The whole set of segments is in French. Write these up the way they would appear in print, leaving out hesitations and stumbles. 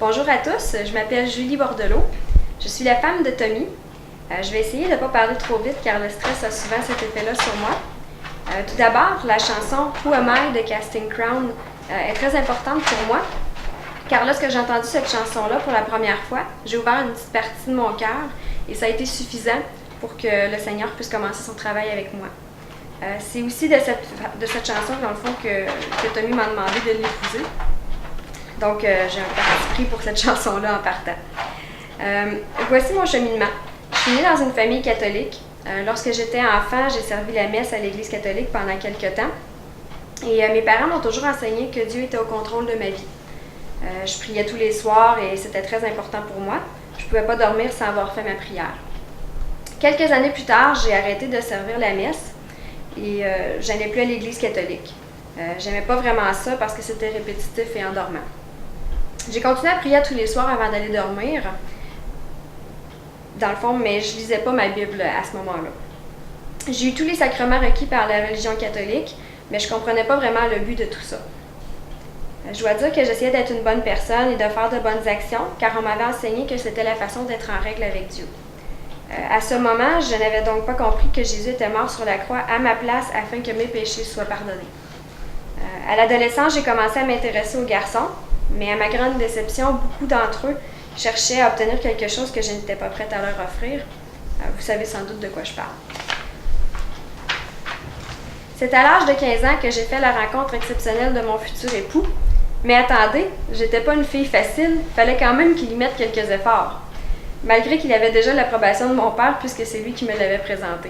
Bonjour à tous, je m'appelle Julie Bordelot. Je suis la femme de Tommy. Je vais essayer de ne pas parler trop vite car le stress a souvent cet effet-là sur moi. Tout d'abord, la chanson Who Am I de Casting Crown est très importante pour moi car lorsque j'ai entendu cette chanson-là pour la première fois, j'ai ouvert une petite partie de mon cœur et ça a été suffisant pour que le Seigneur puisse commencer son travail avec moi. C'est aussi de cette chanson, dans le fond, que Tommy m'a demandé de l'épouser. Donc, j'ai un parti pris pour cette chanson-là en partant. Voici mon cheminement. Je suis née dans une famille catholique. Lorsque j'étais enfant, j'ai servi la messe à l'Église catholique pendant quelques temps. Et mes parents m'ont toujours enseigné que Dieu était au contrôle de ma vie. Je priais tous les soirs et c'était très important pour moi. Je ne pouvais pas dormir sans avoir fait ma prière. Quelques années plus tard, j'ai arrêté de servir la messe et je n'allais plus à l'Église catholique. J'aimais pas vraiment ça parce que c'était répétitif et endormant. J'ai continué à prier tous les soirs avant d'aller dormir, dans le fond, mais je lisais pas ma Bible à ce moment-là. J'ai eu tous les sacrements requis par la religion catholique, mais je comprenais pas vraiment le but de tout ça. Je dois dire que j'essayais d'être une bonne personne et de faire de bonnes actions, car on m'avait enseigné que c'était la façon d'être en règle avec Dieu. À ce moment, je n'avais donc pas compris que Jésus était mort sur la croix à ma place afin que mes péchés soient pardonnés. À l'adolescence, j'ai commencé à m'intéresser aux garçons, mais à ma grande déception, beaucoup d'entre eux cherchaient à obtenir quelque chose que je n'étais pas prête à leur offrir. Vous savez sans doute de quoi je parle. C'est à l'âge de 15 ans que j'ai fait la rencontre exceptionnelle de mon futur époux. Mais attendez, j'étais pas une fille facile, fallait quand même qu'il y mette quelques efforts. Malgré qu'il avait déjà l'approbation de mon père puisque c'est lui qui me l'avait présenté.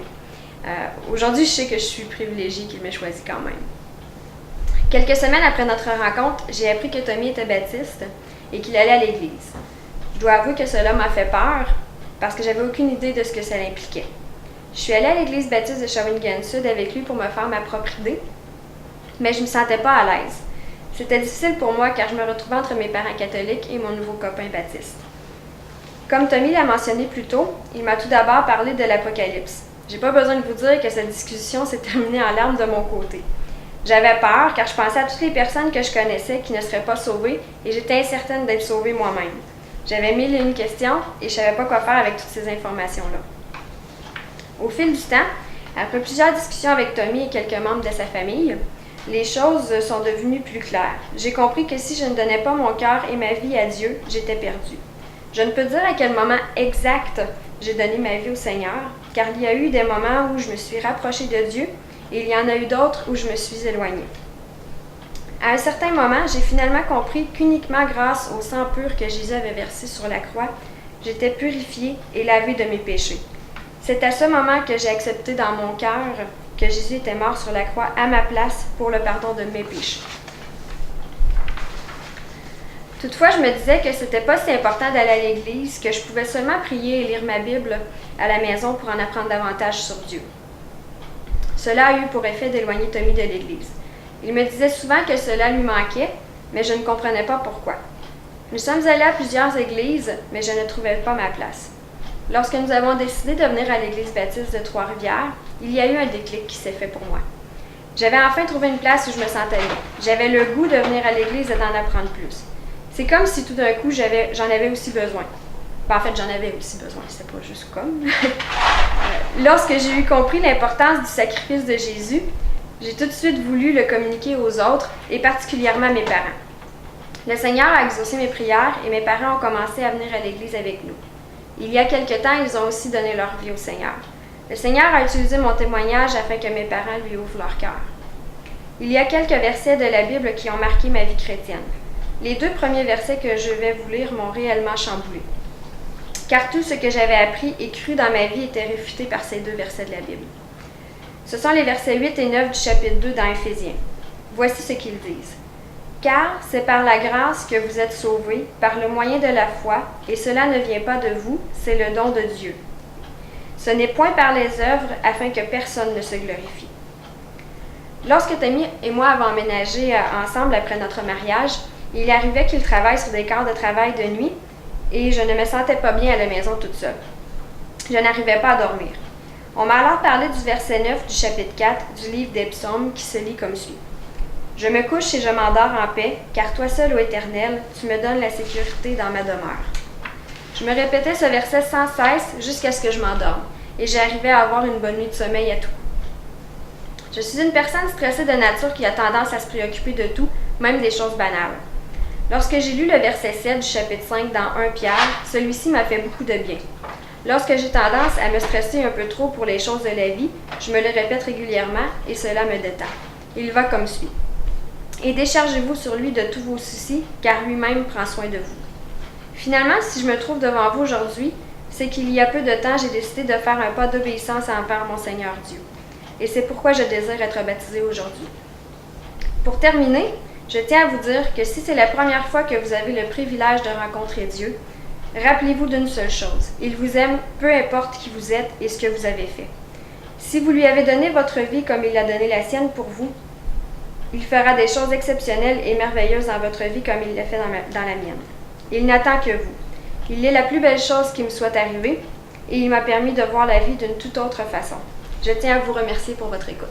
Aujourd'hui, je sais que je suis privilégiée qu'il m'ait choisi quand même. Quelques semaines après notre rencontre, j'ai appris que Tommy était baptiste et qu'il allait à l'église. Je dois avouer que cela m'a fait peur parce que j'avais aucune idée de ce que ça impliquait. Je suis allée à l'église baptiste de Shawinigan Sud avec lui pour me faire ma propre idée, mais je ne me sentais pas à l'aise. C'était difficile pour moi car je me retrouvais entre mes parents catholiques et mon nouveau copain baptiste. Comme Tommy l'a mentionné plus tôt, il m'a tout d'abord parlé de l'Apocalypse. J'ai pas besoin de vous dire que cette discussion s'est terminée en larmes de mon côté. J'avais peur car je pensais à toutes les personnes que je connaissais qui ne seraient pas sauvées et j'étais incertaine d'être sauvée moi-même. J'avais mille et une questions et je savais pas quoi faire avec toutes ces informations-là. Au fil du temps, après plusieurs discussions avec Tommy et quelques membres de sa famille, les choses sont devenues plus claires. J'ai compris que si je ne donnais pas mon cœur et ma vie à Dieu, j'étais perdue. Je ne peux dire à quel moment exact j'ai donné ma vie au Seigneur, car il y a eu des moments où je me suis rapprochée de Dieu et il y en a eu d'autres où je me suis éloignée. À un certain moment, j'ai finalement compris qu'uniquement grâce au sang pur que Jésus avait versé sur la croix, j'étais purifiée et lavée de mes péchés. C'est à ce moment que j'ai accepté dans mon cœur que Jésus était mort sur la croix à ma place pour le pardon de mes péchés. Toutefois, je me disais que c'était pas si important d'aller à l'église, que je pouvais seulement prier et lire ma Bible à la maison pour en apprendre davantage sur Dieu. Cela a eu pour effet d'éloigner Tommy de l'église. Il me disait souvent que cela lui manquait, mais je ne comprenais pas pourquoi. Nous sommes allés à plusieurs églises, mais je ne trouvais pas ma place. Lorsque nous avons décidé de venir à l'église baptiste de Trois-Rivières, il y a eu un déclic qui s'est fait pour moi. J'avais enfin trouvé une place où je me sentais bien. J'avais le goût de venir à l'église et d'en apprendre plus. C'est comme si tout d'un coup, j'en avais aussi besoin. En fait, j'en avais aussi besoin, c'est pas juste comme. Lorsque j'ai eu compris l'importance du sacrifice de Jésus, j'ai tout de suite voulu le communiquer aux autres, et particulièrement à mes parents. Le Seigneur a exaucé mes prières et mes parents ont commencé à venir à l'église avec nous. Il y a quelque temps, ils ont aussi donné leur vie au Seigneur. Le Seigneur a utilisé mon témoignage afin que mes parents lui ouvrent leur cœur. Il y a quelques versets de la Bible qui ont marqué ma vie chrétienne. Les 2 premiers versets que je vais vous lire m'ont réellement chamboulé. Car tout ce que j'avais appris et cru dans ma vie était réfuté par ces 2 versets de la Bible. Ce sont les versets 8 et 9 du chapitre 2 dans Éphésiens. Voici ce qu'ils disent. « Car c'est par la grâce que vous êtes sauvés, par le moyen de la foi, et cela ne vient pas de vous, c'est le don de Dieu. Ce n'est point par les œuvres, afin que personne ne se glorifie. » Lorsque Tommy et moi avons emménagé ensemble après notre mariage, il arrivait qu'il travaille sur des quarts de travail de nuit, et je ne me sentais pas bien à la maison toute seule. Je n'arrivais pas à dormir. On m'a alors parlé du verset 9 du chapitre 4 du livre des psaumes qui se lit comme suit. « Je me couche et je m'endors en paix, car toi seul, ô Éternel, tu me donnes la sécurité dans ma demeure. Je me répétais ce verset sans cesse jusqu'à ce que je m'endorme, et j'arrivais à avoir une bonne nuit de sommeil à tout coup. Je suis une personne stressée de nature qui a tendance à se préoccuper de tout, même des choses banales. Lorsque j'ai lu le verset 7 du chapitre 5 dans 1 Pierre, celui-ci m'a fait beaucoup de bien. Lorsque j'ai tendance à me stresser un peu trop pour les choses de la vie, je me le répète régulièrement et cela me détend. Il va comme suit. Et déchargez-vous sur lui de tous vos soucis, car lui-même prend soin de vous. Finalement, si je me trouve devant vous aujourd'hui, c'est qu'il y a peu de temps, j'ai décidé de faire un pas d'obéissance envers mon Seigneur Dieu. Et c'est pourquoi je désire être baptisée aujourd'hui. Pour terminer, je tiens à vous dire que si c'est la première fois que vous avez le privilège de rencontrer Dieu, rappelez-vous d'une seule chose. Il vous aime, peu importe qui vous êtes et ce que vous avez fait. Si vous lui avez donné votre vie comme il a donné la sienne pour vous, il fera des choses exceptionnelles et merveilleuses dans votre vie comme il l'a fait dans la mienne. Il n'attend que vous. Il est la plus belle chose qui me soit arrivée et il m'a permis de voir la vie d'une toute autre façon. Je tiens à vous remercier pour votre écoute.